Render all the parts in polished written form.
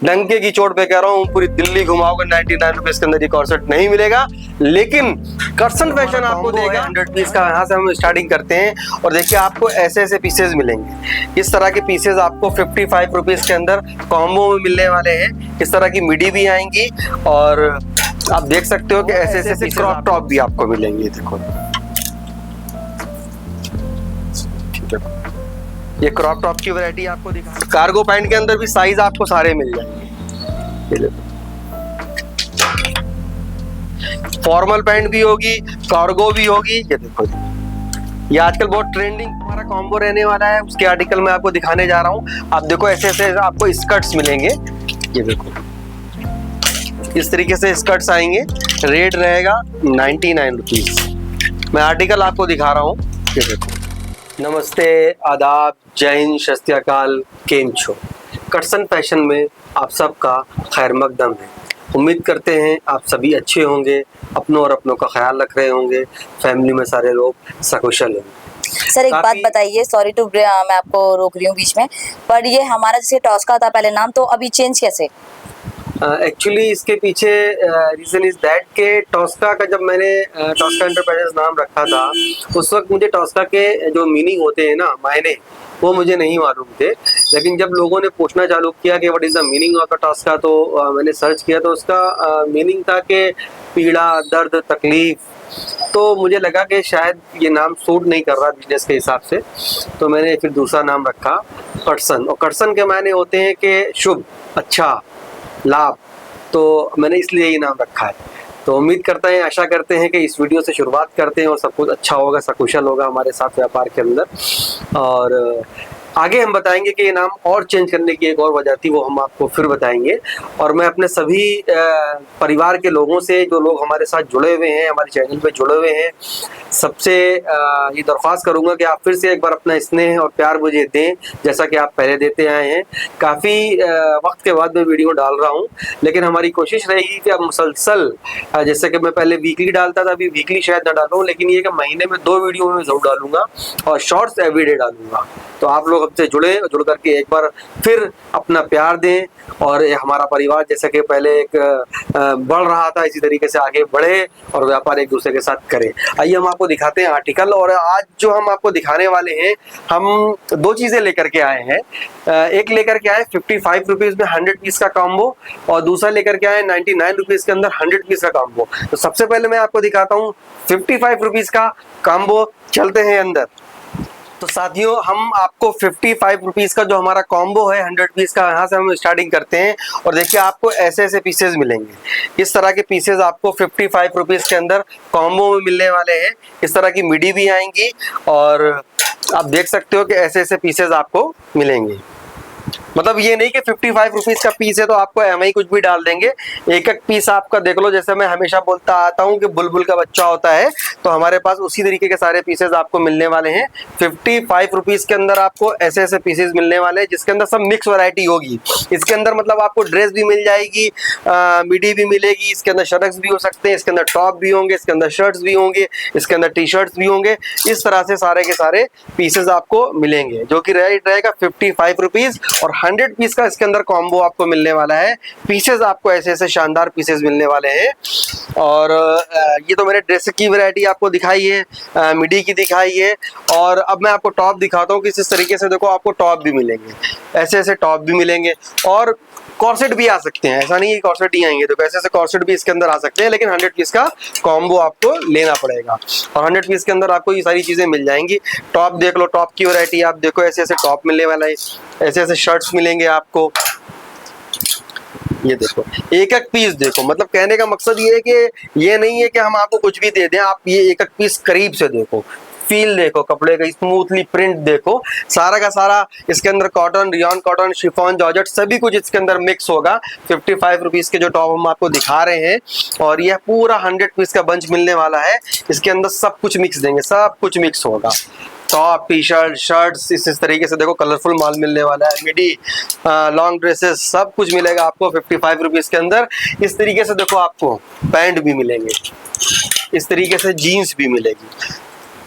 डंके की चोट पे कह रहा हूँ, पूरी दिल्ली घुमाओगे 99 रुपीज के अंदर ये कॉर्सेट नहीं मिलेगा, लेकिन कर्सन फैशन आपको देगा 100 पीस का। यहाँ से हम स्टार्टिंग करते हैं और देखिए आपको ऐसे ऐसे पीसेज मिलेंगे। इस तरह के पीसेज आपको 55 रुपीज के अंदर कॉम्बो में मिलने वाले हैं। इस तरह की मिडी भी आएंगी और आप देख सकते हो कि ऐसे ऐसे क्रॉप टॉप भी आपको मिलेंगे। देखो ये क्रॉप टॉप की वैरायटी आपको दिखा। कार्गो पैंट के अंदर भी साइज आपको सारे मिल जाएंगे। फॉर्मल पैंट भी होगी, कार्गो भी होगी। ये देखो ये आजकल बहुत ट्रेंडिंग हमारा कॉम्बो रहने वाला है, उसके आर्टिकल मैं आपको दिखाने जा रहा हूँ। आप देखो ऐसे ऐसे आपको स्कर्ट्स मिलेंगे। ये देखो इस तरीके से स्कर्ट्स आएंगे। रेट रहेगा 99 रुपीज। मैं आर्टिकल आपको दिखा रहा हूँ। ये देखो, नमस्ते, आदाब, जय हिंद, सत श्री अकाल, केम छो। कर्सन फैशन में आप सबका खैर मकदम है। उम्मीद करते हैं आप सभी अच्छे होंगे, अपनों और अपनों का ख्याल रख रहे होंगे, फैमिली में सारे लोग सकुशल होंगे। सर एक बात बताइए, सॉरी टू मैं आपको रोक रही हूँ बीच में, पर ये हमारा जैसे टॉस्का था पहले नाम, तो अभी चेंज कैसे? एक्चुअली इसके पीछे रीज़न इज दैट के टॉस्का का जब मैंने टॉस्का एंटरप्राइजेस नाम रखा था, उस वक्त मुझे टॉस्का के जो मीनिंग होते हैं ना, मायने, वो मुझे नहीं मालूम थे। लेकिन जब लोगों ने पूछना चालू किया कि what is the meaning of the Tosca, तो मैंने सर्च किया तो उसका मीनिंग था कि पीड़ा, दर्द, तकलीफ। तो मुझे लगा कि शायद ये नाम सूट नहीं कर रहा बिजनेस के हिसाब से, तो मैंने फिर दूसरा नाम रखा कर्सन। और कर्सन के मायने होते हैं कि शुभ, अच्छा, लाभ। तो मैंने इसलिए ये नाम रखा है। तो उम्मीद करते हैं, आशा करते हैं कि इस वीडियो से शुरुआत करते हैं और सब कुछ अच्छा होगा, सकुशल होगा हमारे साथ व्यापार के अंदर। और आगे हम बताएंगे कि ये नाम और चेंज करने की एक और वजह थी, वो हम आपको फिर बताएंगे। और मैं अपने सभी परिवार के लोगों से, जो लोग हमारे साथ जुड़े हुए हैं, हमारे चैनल पे जुड़े हुए हैं, सबसे ये दरख्वास्त करूंगा कि आप फिर से एक बार अपना स्नेह और प्यार मुझे दें, जैसा कि आप पहले देते आए हैं। काफ़ी वक्त के बाद मैं वीडियो डाल रहा हूं, लेकिन हमारी कोशिश रहेगी कि अब मुसलसल, जैसे कि मैं पहले वीकली डालता था, अभी वीकली शायद ना डालूं, लेकिन ये कि महीने में 2 वीडियो में ज़रूर डालूंगा और शॉर्ट्स एवरीडे डालूंगा। तो आप लोग हमसे जुड़ करके एक बार फिर अपना प्यार दें और हमारा परिवार जैसा कि पहले एक बढ़ रहा था, इसी तरीके से आगे बढ़े और व्यापार एक दूसरे के साथ करें। आइए हम आपको दिखाते हैं आर्टिकल। और आज जो हम आपको दिखाने वाले हैं, हम 2 चीज़ें लेकर के आए हैं। एक लेकर के आए 55 रुपीज़ में 100 पीस का कॉम्बो, और दूसरा लेकर के आए 99 रुपीज़ के अंदर 100 पीस का कॉम्बो। तो सबसे पहले मैं आपको दिखाता हूँ 55 रुपीज़ का कॉम्बो। चलते हैं अंदर। तो साथियों, हम आपको 55 रुपीज़ का जो हमारा कॉम्बो है 100 पीस का, यहाँ से हम स्टार्टिंग करते हैं। और देखिए आपको ऐसे ऐसे पीसेज मिलेंगे। इस तरह के पीसेज आपको 55 रुपीज़ के अंदर कॉम्बो में मिलने वाले हैं। इस तरह की मिडी भी आएंगी और आप देख सकते हो कि ऐसे ऐसे पीसेज आपको मिलेंगे। मतलब ये नहीं कि 55 रुपीज़ का पीस है तो आपको एमआई कुछ भी डाल देंगे। एक एक पीस आपका देख लो, जैसे मैं हमेशा बोलता आता हूँ कि बुलबुल का बच्चा होता है, तो हमारे पास उसी तरीके के सारे पीसेज आपको मिलने वाले हैं। 55 रुपीज़ के अंदर आपको ऐसे ऐसे पीसेज मिलने वाले हैं, जिसके अंदर सब मिक्स वैरायटी होगी। इसके अंदर मतलब आपको ड्रेस भी मिल जाएगी, मिडी भी मिलेगी, इसके अंदर शर्ट्स भी हो सकते हैं, इसके अंदर टॉप भी होंगे, इसके अंदर शर्ट्स भी होंगे, इसके अंदर टी शर्ट्स भी होंगे। इस तरह से सारे के सारे पीसेज आपको मिलेंगे, जो कि रेट रहेगा 55 रुपीज़। और 100 पीस का इसके अंदर कॉम्बो आपको मिलने वाला है। पीसेस आपको ऐसे ऐसे शानदार पीसेस मिलने वाले हैं। और ये तो मैंने ड्रेस की वैरायटी आपको दिखाई है, मिडी की दिखाई है। और अब मैं आपको टॉप दिखाता हूँ कि इस तरीके से देखो आपको टॉप भी मिलेंगे, ऐसे ऐसे टॉप भी मिलेंगे। और कॉर्सेट भी आ सकते हैं, ऐसा नहीं है कॉर्सेट ही आएंगे, तो ऐसे ऐसे कॉर्सेट भी इसके अंदर आ सकते हैं, लेकिन 100 पीस का कॉम्बो आपको लेना पड़ेगा। और 100 पीस के अंदर आपको ये सारी चीज़ें मिल जाएंगी। टॉप देख लो, टॉप की वैरायटी आप देखो, ऐसे ऐसे टॉप मिलने वाला है, ऐसे ऐसे शर्ट्स मिलेंगे आपको। ये देखो एक एक पीस देखो, मतलब कहने का मकसद ये है कि ये नहीं है कि हम आपको कुछ भी दे दें, आप ये एक एक पीस करीब से देखो, फील देखो, कपड़े का स्मूथली प्रिंट देखो, सारा का सारा इसके अंदर cotton, rayon cotton, chiffon, georgette सभी कुछ इसके अंदर मिक्स होगा। 55 रुपीज़ के जो टॉप हम आपको दिखा रहे हैं, और यह पूरा 100 पीस का बंच मिलने वाला है। इसके अंदर सब कुछ मिक्स देंगे, सब कुछ मिक्स होगा। टॉप, टी शर्ट, शर्ट्स, इस तरीके से देखो कलरफुल माल मिलने वाला है। मिडी, लॉन्ग ड्रेसेस, सब कुछ मिलेगा आपको 55 रुपीज़ के अंदर। इस तरीके से देखो आपको पैंट भी मिलेंगे, इस तरीके से जीन्स भी मिलेगी।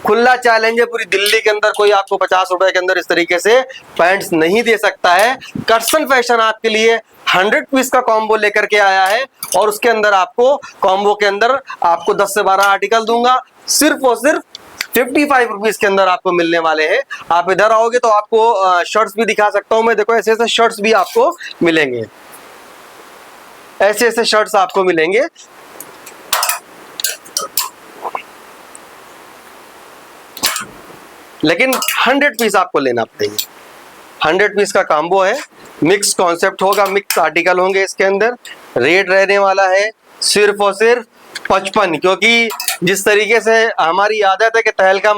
खुला चैलेंज है पूरी दिल्ली के अंदर, कोई आपको 50 रुपए के अंदर इस तरीके से पैंट्स नहीं दे सकता है। कर्सन फैशन आपके लिए 100 पीस का कॉम्बो लेकर के आया है और उसके अंदर आपको कॉम्बो के अंदर आपको 10 से 12 आर्टिकल दूंगा, सिर्फ और सिर्फ 55 रुपीज के अंदर आपको मिलने वाले हैं। आप इधर आओगे तो आपको शर्ट्स भी दिखा सकता हूं मैं, देखो ऐसे ऐसे शर्ट्स भी आपको मिलेंगे, ऐसे ऐसे शर्ट्स आपको मिलेंगे। लेकिन 100 पीस आपको लेना पड़ेगा, 100 पीस का कॉम्बो है, मिक्स कॉन्सेप्ट होगा, मिक्स आर्टिकल होंगे इसके अंदर। रेट रहने वाला है सिर्फ और सिर्फ 55, क्योंकि जिस तरीके से हमारी आदत है कि तहलका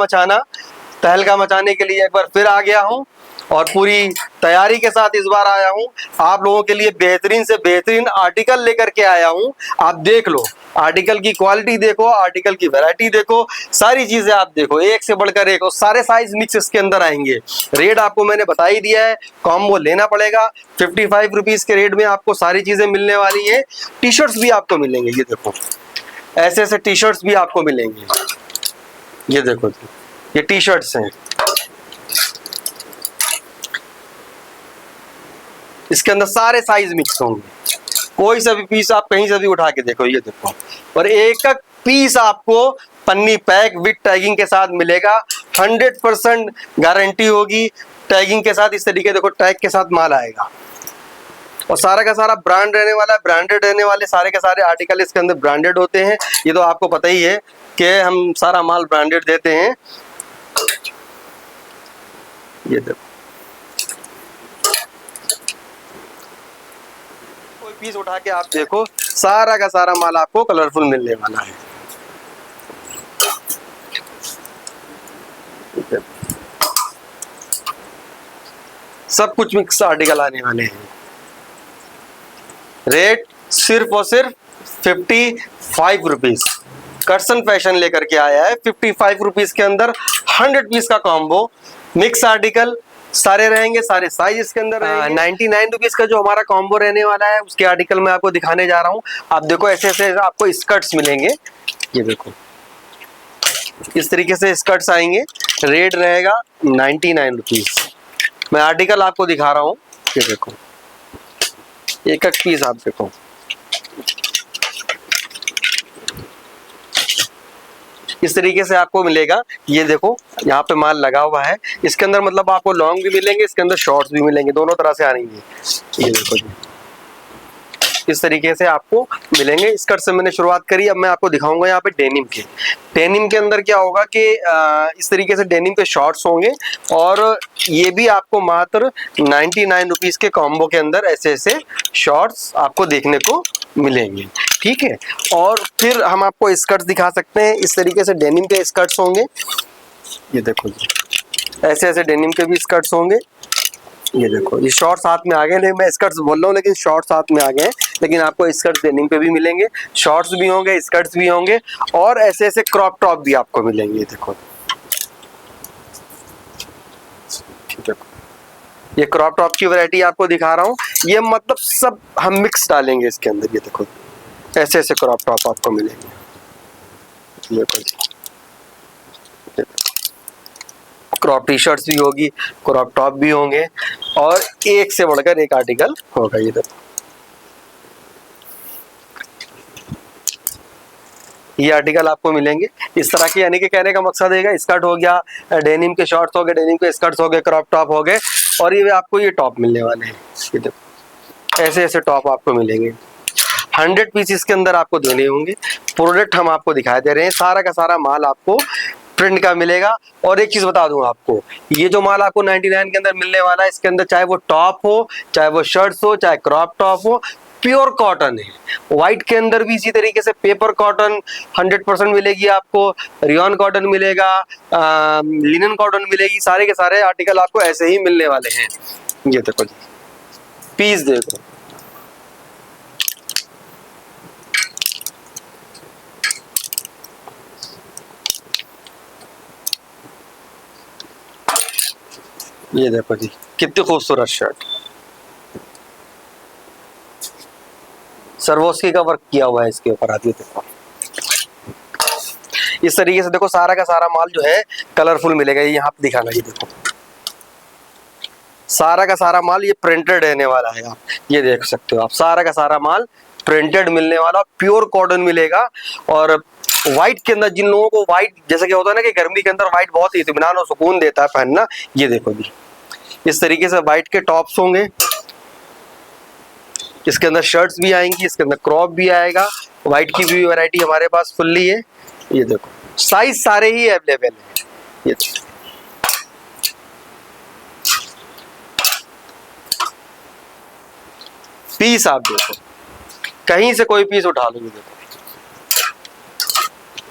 मचाने के लिए एक बार फिर आ गया हूं और पूरी तैयारी के साथ इस बार आया हूं। आप लोगों के लिए बेहतरीन से बेहतरीन आर्टिकल लेकर के आया हूं। आप देख लो, आर्टिकल की क्वालिटी देखो, आर्टिकल की वैरायटी देखो, सारी चीजें आप देखो, एक से बढ़कर एक, और सारे साइज मिक्स इसके अंदर आएंगे। रेट आपको मैंने बता ही दिया है, कॉम्बो लेना पड़ेगा। 55 रुपीज के रेट में आपको सारी चीजें मिलने वाली है। टी शर्ट्स भी आपको मिलेंगे, ये देखो ऐसे ऐसे टी शर्ट्स भी आपको मिलेंगे, ये देखो ये टी शर्ट्स हैं, इसके अंदर सारे साइज मिक्स होंगे। कोई सा भी पीस आप कहीं से भी उठा के देखो, ये देखो, और एक एक पीस आपको पन्नी पैक विद टैगिंग के साथ मिलेगा। 100% गारंटी होगी टैगिंग के साथ। इस तरीके देखो टैग के साथ माल आएगा और सारा का सारा ब्रांड रहने वाला है, ब्रांडेड रहने वाले सारे के सारे आर्टिकल इसके अंदर ब्रांडेड होते हैं। ये तो आपको पता ही है कि हम सारा माल ब्रांडेड देते हैं। ये देखो कोई पीस उठा के आप देखो, सारा का सारा माल आपको कलरफुल मिलने वाला है। सब कुछ मिक्स आर्टिकल आने वाले हैं। रेट सिर्फ और सिर्फ 55 रुपीज। कर्सन फैशन लेकर के आया है 55 रुपीज के अंदर 100 पीस का कॉम्बो, मिक्स आर्टिकल सारे रहेंगे, सारे साइज इसके अंदर रहेंगे। 99 रुपीज का जो हमारा कॉम्बो रहने वाला है उसके आर्टिकल मैं आपको दिखाने जा रहा हूँ। आप देखो ऐसे ऐसे आपको स्कर्ट्स मिलेंगे, ये देखो इस तरीके से स्कर्ट्स आएंगे। रेट रहेगा 99 रुपीज। मैं आर्टिकल आपको दिखा रहा हूँ, ये देखो एक एक पीस आप देखो, इस तरीके से आपको मिलेगा। ये देखो यहाँ पे माल लगा हुआ है, इसके अंदर मतलब आपको लॉन्ग भी मिलेंगे, इसके अंदर शॉर्ट्स भी मिलेंगे, दोनों तरह से आएंगे। ये देखो जी इस तरीके से आपको मिलेंगे। स्कर्ट से मैंने शुरुआत करी, अब मैं आपको दिखाऊंगा यहाँ पे डेनिम के। डेनिम के अंदर क्या होगा कि इस तरीके से डेनिम के शॉर्ट्स होंगे और ये भी आपको मात्र 99 रुपीज के कॉम्बो के अंदर ऐसे ऐसे शॉर्ट्स आपको देखने को मिलेंगे, ठीक है। और फिर हम आपको स्कर्ट्स दिखा सकते हैं, इस तरीके से डेनिम के स्कर्ट्स होंगे। ये देखो जी ऐसे ऐसे डेनिम के भी स्कर्ट्स होंगे। ये देखो ये शॉर्ट साथ में आ गए, नहीं मैं स्कर्ट्स बोल रहा हूँ लेकिन शॉर्ट साथ में आ गए हैं, लेकिन आपको स्कर्ट्स डेनिम पे भी मिलेंगे, शॉर्ट्स भी होंगे, स्कर्ट्स भी होंगे और ऐसे ऐसे क्रॉप टॉप भी आपको मिलेंगे। देखो ये क्रॉप टॉप की वैरायटी आपको दिखा रहा हूँ, ये मतलब सब हम मिक्स डालेंगे इसके अंदर। ये देखो ऐसे ऐसे क्रॉप टॉप आपको मिलेंगे। क्रॉप टी शर्ट्स भी होगी, क्रॉप टॉप भी होंगे और एक से बढ़कर एक आर्टिकल होगा। ये देखो ये आर्टिकल आपको मिलेंगे इस तरह के, यानी कि कहने का मकसद है स्कर्ट हो गया, डेनिम के शॉर्ट्स हो गए, डेनिम के स्कर्ट्स हो गए, क्रॉप टॉप हो गए और ये आपको ये टॉप मिलने वाले हैं। ये देखो ऐसे ऐसे टॉप आपको मिलेंगे। 100 पीसेस के अंदर आपको देने होंगे। प्रोडक्ट हम आपको दिखा दे रहे हैं, सारा का सारा माल आपको प्रिंट का मिलेगा। और एक चीज बता दूं आपको, ये जो माल आपको 99 के अंदर मिलने वाला है, इसके अंदर चाहे वो टॉप हो, चाहे वो शर्ट्स हो, चाहे क्रॉप टॉप हो, प्योर कॉटन है। व्हाइट के अंदर भी इसी तरीके से पेपर कॉटन 100% मिलेगी आपको, रियॉन कॉटन मिलेगा, लिनन कॉटन मिलेगी, सारे के सारे आर्टिकल आपको ऐसे ही मिलने वाले हैं। ये देखो जी पीस देखो, ये देखो जी कितनी खूबसूरत शर्ट, सर्वोस्की का वर्क किया हुआ है इसके ऊपर। आप ये देखो इस तरीके से देखो सारा का सारा माल जो है कलरफुल मिलेगा। ये यहाँ पे दिखाना, ये देखो सारा का सारा माल ये प्रिंटेड रहने वाला है। आप ये देख सकते हो, आप सारा का सारा माल प्रिंटेड मिलने वाला, प्योर कॉटन मिलेगा। और व्हाइट के अंदर, जिन लोगों को व्हाइट जैसे कि होता है ना कि गर्मी के अंदर व्हाइट बहुत ही इत्मीनान और सुकून देता है पहनना, ये देखो जी इस तरीके से व्हाइट के टॉप्स होंगे। इसके अंदर शर्ट्स भी आएंगी, इसके अंदर क्रॉप भी आएगा। व्हाइट की भी वैरायटी हमारे पास फुल्ली है। ये देखो साइज सारे ही अवेलेबल है। ये पीस आप देखो, कहीं से कोई पीस उठा लो।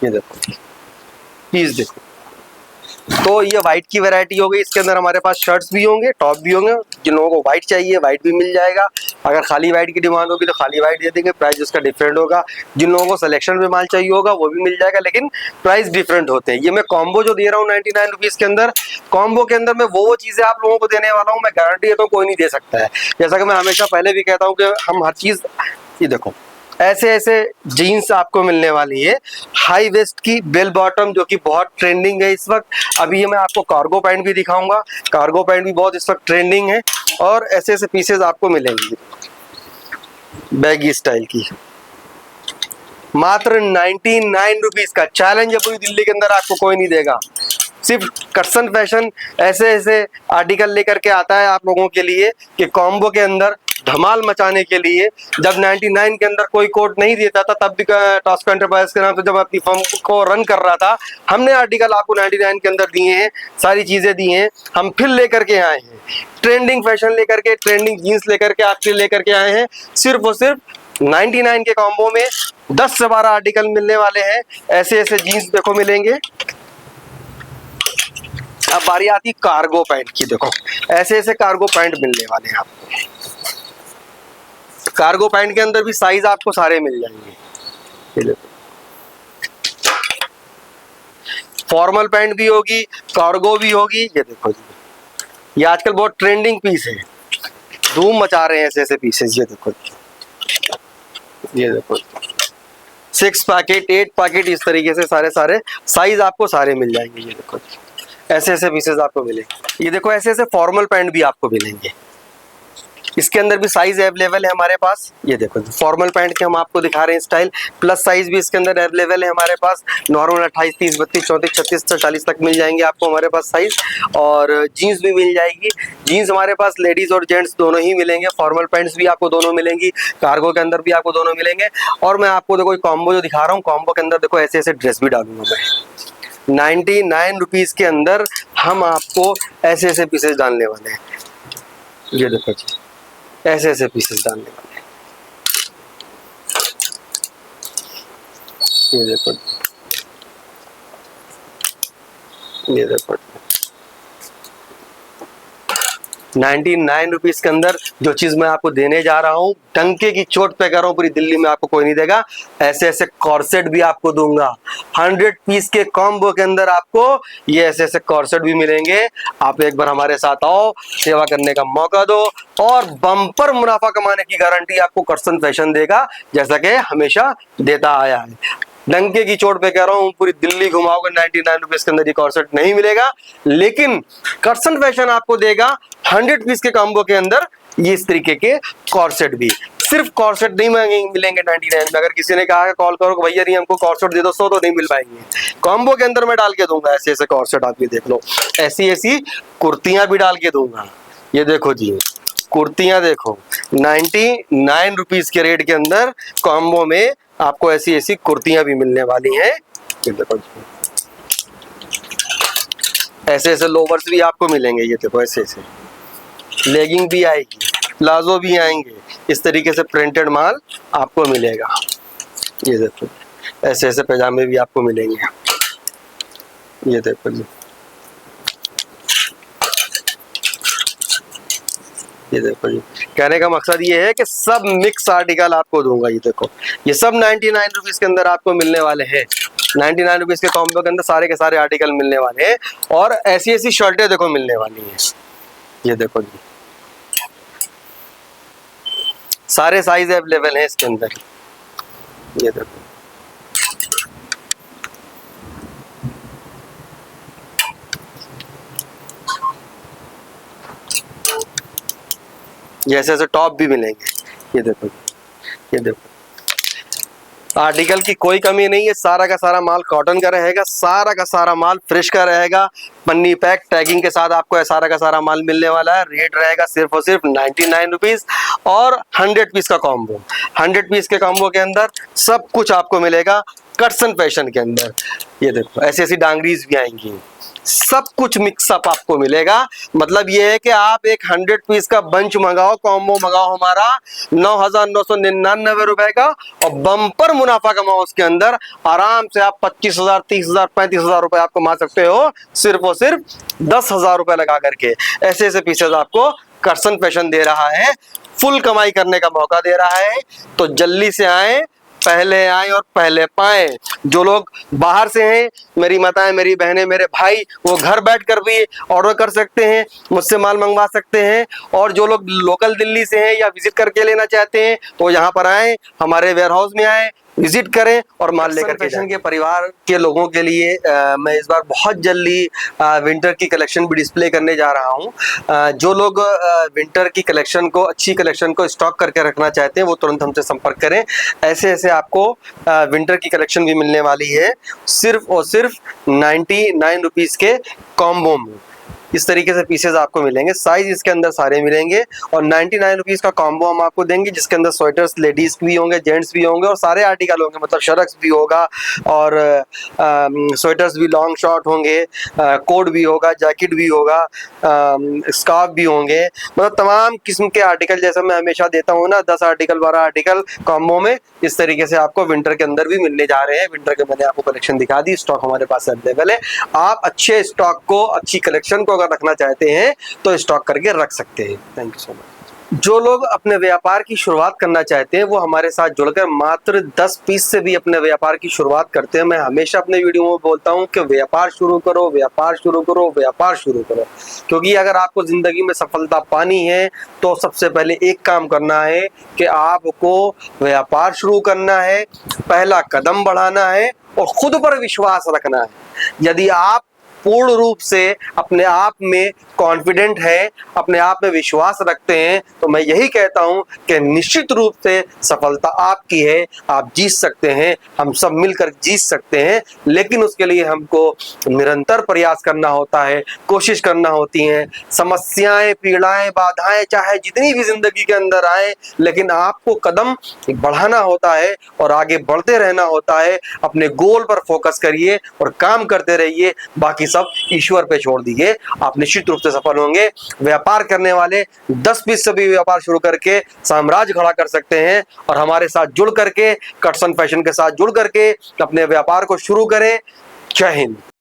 ये देखो पीस देखो। तो ये व्हाइट की वैरायटी हो गई। इसके अंदर हमारे पास शर्ट्स भी होंगे, टॉप भी होंगे। जिन लोगों को व्हाइट चाहिए व्हाइट भी मिल जाएगा। अगर खाली व्हाइट की डिमांड होगी तो खाली व्हाइट दे देंगे, प्राइस उसका डिफरेंट होगा। जिन लोगों को सिलेक्शन में माल चाहिए होगा वो भी मिल जाएगा, लेकिन प्राइस डिफरेंट होते हैं। ये मैं कॉम्बो जो दे रहा हूँ 99 रुपीज के अंदर, कॉम्बो के अंदर मैं वो चीजें आप लोगों को देने वाला हूँ, मैं गारंटी देता हूँ कोई नहीं दे सकता है। जैसा कि मैं हमेशा पहले भी कहता हूँ कि हम हर चीज, ये देखो ऐसे ऐसे जीन्स आपको मिलने वाली है हाई वेस्ट की, बेल बॉटम, जो कि बहुत ट्रेंडिंग है इस वक्त। अभी ये मैं आपको कार्गो पैंट भी दिखाऊंगा, कार्गो पैंट भी बहुत इस वक्त ट्रेंडिंग है। और ऐसे ऐसे पीसेस आपको मिलेंगे बैगी स्टाइल की, मात्र 99 रुपीज का। चैलेंज है पूरी दिल्ली के अंदर, आपको कोई नहीं देगा। सिर्फ कर्सन फैशन ऐसे ऐसे आर्टिकल लेकर के आता है आप लोगों के लिए कि कॉम्बो के अंदर धमाल मचाने के लिए। जब 99 के अंदर कोई कोट नहीं देता था, तब भी टॉस्को एंटरप्राइज के नाम से जब अपनी फर्म को रन कर रहा था, हमने आर्टिकल आपको 99 के अंदर दिए हैं, सारी चीजें दी हैं। हम फिर लेकर के आए हैं ट्रेंडिंग फैशन लेकर के, ट्रेंडिंग जीन्स लेकर के आपके लेकर के आए हैं। सिर्फ और सिर्फ 99 के कॉम्बो में 10 से 12 आर्टिकल मिलने वाले हैं। ऐसे ऐसे जीन्स देखो मिलेंगे। अब बारी आती कार्गो पैंट की, देखो ऐसे ऐसे कार्गो पैंट मिलने वाले हैं आपको। कार्गो पैंट के अंदर भी साइज आपको सारे मिल जाएंगे। फॉर्मल पैंट भी होगी, कार्गो भी होगी। ये देखो जी, ये आजकल बहुत ट्रेंडिंग पीस है, धूम मचा रहे हैं ऐसे ऐसे पीसेस। ये देखो, ये देखो 6 पैकेट 8 पैकेट, इस तरीके से सारे सारे साइज आपको सारे मिल जाएंगे। ये देखो ऐसे ऐसे पीसेस आपको मिलेंगे। ये देखो ऐसे ऐसे फॉर्मल पैंट भी आपको मिलेंगे। इसके अंदर भी साइज अवेलेबल है हमारे पास। ये देखो फॉर्मल पैंट के हम आपको दिखा रहे हैं स्टाइल, प्लस साइज भी इसके अंदर अवेलेबल है हमारे पास। नॉर्मल 28, 30, 32, 34, 36 से 40 तक मिल जाएंगे आपको हमारे पास साइज। और जीन्स भी मिल जाएगी। जीन्स हमारे पास लेडीज और जेंट्स दोनों ही मिलेंगे। फॉर्मल पैंट्स भी आपको दोनों मिलेंगी, कार्गो के अंदर भी आपको दोनों मिलेंगे। और मैं आपको देखो कॉम्बो जो दिखा रहा हूँ, कॉम्बो के अंदर देखो ऐसे ऐसे ड्रेस भी डालूंगा मैं। 99 रुपीज के अंदर हम आपको ऐसे ऐसे पीसेस डालने वाले हैं। ये देखो जी, ऐसे ऐसे पीसेस डालने वाले हैं। ये देखो, ये देखो 99 रुपीज के अंदर जो चीज मैं आपको देने जा रहा हूँ, टंके की चोट पे कर रहा हूँ, पूरी दिल्ली में आपको कोई नहीं देगा। ऐसे ऐसे कॉर्सेट भी आपको दूंगा 100 पीस के कॉम्बो के अंदर। आपको ये ऐसे ऐसे कॉर्सेट भी मिलेंगे। आप एक बार हमारे साथ आओ, सेवा करने का मौका दो, और बम्पर मुनाफा कमाने की गारंटी आपको कर्सन फैशन देगा, जैसा कि हमेशा देता आया है। डंके की चोट पे कह रहा हूँ, पूरी दिल्ली घुमाओगे 99 रुपीज के अंदर ये कॉर्सेट नहीं मिलेगा, लेकिन कर्सन फैशन आपको देगा 100 पीस के कॉम्बो के अंदर ये इस तरीके के कॉर्सेट भी। सिर्फ कॉर्सेट नहीं मिलेंगे 99 में। अगर किसी ने कहा कॉल करो भैया नहीं हमको कॉर्सेट दे दो 100, तो नहीं मिल पाएंगे। कॉम्बो के अंदर मैं डाल के दूंगा ऐसे ऐसे कॉर्सेट, आप ये देख लो। ऐसी ऐसी कुर्तियां भी डाल के दूंगा। ये देखो जी, कुर्तियां देखो 99 रुपीज के रेट के अंदर कॉम्बो में आपको ऐसी ऐसी कुर्तियां भी मिलने वाली हैं। ये देखो ऐसे ऐसे लोवर्स भी आपको मिलेंगे। ये देखो ऐसे ऐसे लेगिंग भी आएगी, प्लाजो भी आएंगे, इस तरीके से प्रिंटेड माल आपको मिलेगा। ये देखो ऐसे ऐसे पैजामे भी आपको मिलेंगे। ये देखो जी, ये देखो जी, कहने का मकसद ये है कि सब मिक्स आर्टिकल आपको दूंगा। ये देखो ये सब 99 रुपीज के अंदर आपको मिलने वाले हैं। 99 रुपीज के कॉम्बो के अंदर सारे के सारे आर्टिकल मिलने वाले हैं। और ऐसी ऐसी शर्टें देखो मिलने वाली हैं। ये देखो जी, सारे साइज अवेलेबल हैं इसके अंदर। ये देखो जैसे ऐसे टॉप भी मिलेंगे। ये देखो, ये देखो, आर्टिकल की कोई कमी नहीं है, सारा का सारा माल कॉटन का रहेगा, सारा का सारा माल फ्रेश का रहेगा, पन्नी पैक टैगिंग के साथ आपको सारा का सारा माल मिलने वाला है। रेट रहेगा सिर्फ और सिर्फ 99 रुपीज़ और 100 पीस का कॉम्बो। 100 पीस के कॉम्बो के अंदर सब कुछ आपको मिलेगा कटसन फैशन के अंदर। ये देखो ऐसी ऐसी डांगरीज भी आएंगी, सब कुछ मिक्सअप आपको मिलेगा। मतलब ये है कि आप एक 100 पीस का बंच मंगाओ, कॉम्बो मंगाओ हमारा 9,999 रुपए का और बम्पर मुनाफा कमाओ उसके अंदर। आराम से आप 25,000, 30,000, 35,000 रुपए आप कमा सकते हो सिर्फ और सिर्फ 10,000 रुपए लगा करके। ऐसे ऐसे पीसेज आपको कर्सन फैशन दे रहा है, फुल कमाई करने का मौका दे रहा है। तो जल्दी से आए, पहले आए और पहले पाए। जो लोग बाहर से हैं, मेरी माताएं, मेरी बहनें, मेरे भाई, वो घर बैठकर भी ऑर्डर कर सकते हैं, मुझसे माल मंगवा सकते हैं। और जो लोग लोकल दिल्ली से हैं या विजिट करके लेना चाहते हैं तो यहाँ पर आए, हमारे वेयर हाउस में आए, विजिट करें और माल लेकर फैशन के परिवार के लोगों के लिए मैं इस बार बहुत जल्दी विंटर की कलेक्शन भी डिस्प्ले करने जा रहा हूं। जो लोग विंटर की कलेक्शन को, अच्छी कलेक्शन को स्टॉक करके रखना चाहते हैं वो तुरंत हमसे संपर्क करें। ऐसे ऐसे आपको विंटर की कलेक्शन भी मिलने वाली है सिर्फ और सिर्फ 99 रुपीज़ के कॉम्बो में। इस तरीके से पीसेज आपको मिलेंगे, साइज इसके अंदर सारे मिलेंगे और 99 रुपीज़ का कॉम्बो हम आपको देंगे जिसके अंदर स्वेटर्स लेडीज भी होंगे, जेंट्स भी होंगे और सारे आर्टिकल होंगे। मतलब शर्ट्स भी होगा और स्वेटर्स भी लॉन्ग शॉर्ट होंगे, कोट भी होगा, जैकेट भी होगा, स्कार्फ भी होंगे। मतलब तमाम किस्म के आर्टिकल जैसा मैं हमेशा देता हूँ ना, 10 आर्टिकल 12 आर्टिकल कॉम्बो में, इस तरीके से आपको विंटर के अंदर भी मिलने जा रहे हैं। विंटर के मैंने आपको कलेक्शन दिखा दी, स्टॉक हमारे पास अवेलेबल है। आप अच्छे स्टॉक को, अच्छी कलेक्शन को रखना चाहते हैं तो स्टॉक करके रख सकते हैं। Thank you so much. जो लोग अपने व्यापार की शुरुआत करना चाहते हैं वो हमारे साथ जुड़कर मात्र 10 पीस से भी अपने व्यापार की शुरुआत करते हैं। मैं हमेशा अपने वीडियो में बोलता हूं कि व्यापार शुरू करो, व्यापार शुरू करो, व्यापार शुरू करो। क्योंकि अगर आपको जिंदगी में सफलता पानी है तो सबसे पहले एक काम करना है कि आपको व्यापार शुरू करना है, पहला कदम बढ़ाना है और खुद पर विश्वास रखना है। यदि आप पूर्ण रूप से अपने आप में कॉन्फिडेंट है, अपने आप में विश्वास रखते हैं तो मैं यही कहता हूं कि निश्चित रूप से सफलता आपकी है। आप जीत सकते हैं, हम सब मिलकर जीत सकते हैं, लेकिन उसके लिए हमको निरंतर प्रयास करना होता है, कोशिश करना होती है। समस्याएं, पीड़ाएं, बाधाएं चाहे जितनी भी जिंदगी के अंदर आए, लेकिन आपको कदम बढ़ाना होता है और आगे बढ़ते रहना होता है। अपने गोल पर फोकस करिए और काम करते रहिए, बाकी सब ईश्वर पे छोड़ दीजिए, आप निश्चित रूप से सफल होंगे। व्यापार करने वाले 10 पीस से भी व्यापार शुरू करके साम्राज्य खड़ा कर सकते हैं और हमारे साथ जुड़ करके, कटसन फैशन के साथ जुड़ करके अपने व्यापार को शुरू करें। जय हिंद।